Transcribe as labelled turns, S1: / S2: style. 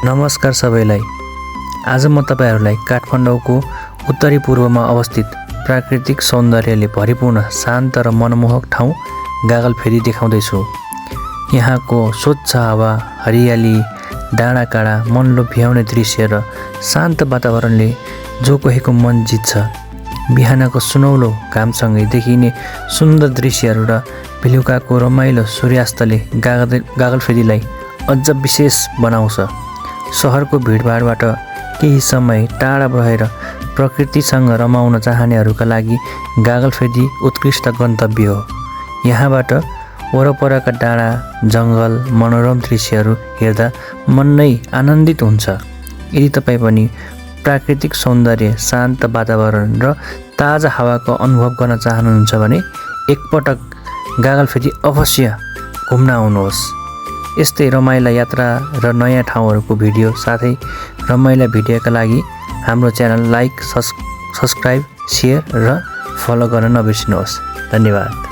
S1: नमस्कार सबैलाई। आज म तपाईहरुलाई काठमाडौँको उत्तरी पूर्वमा अवस्थित प्राकृतिक सौन्दर्यले भरिपूर्ण शान्त र मनमोहक ठाउँ गागलफेदी देखाउँदैछु। यहाँको स्वच्छ हावा, हरियाली, डाँडाकाँडा, मन लोभ्याउने दृश्य र शान्त वातावरणले जो कोहीको मन जित्छ। बिहानको सुनौलो घामसँगै देखिने सुन्दर दृश्यहरू र बेलुकाको रमाइलो सूर्यास्तले गागलफेदीलाई अझ विशेष बनाउँछ। शहरको भिडभाडबाट केही समय टाढा रहेर प्रकृतिसँग रमाउन चाहनेहरूका लागि गागलफेदी उत्कृष्ट गन्तव्य हो। यहाँबाट वरपरका डाँडा, जङ्गल, मनोरम दृश्यहरू हेर्दा मन नै आनन्दित हुन्छ। यदि तपाईँ पनि प्राकृतिक सौन्दर्य, शान्त वातावरण र ताजा हावाको अनुभव गर्न चाहनुहुन्छ भने एकपटक गागलफेदी अवश्य घुम्न आउनुहोस्। यस्तै रमाइला यात्रा र नयाँ ठाउँहरूको भिडियो साथै रमाइला भिडियोका लागि हाम्रो च्यानल लाइक, सब्स्क्राइब, सेयर र फलो गर्न नबिर्सिनुहोस्। धन्यवाद।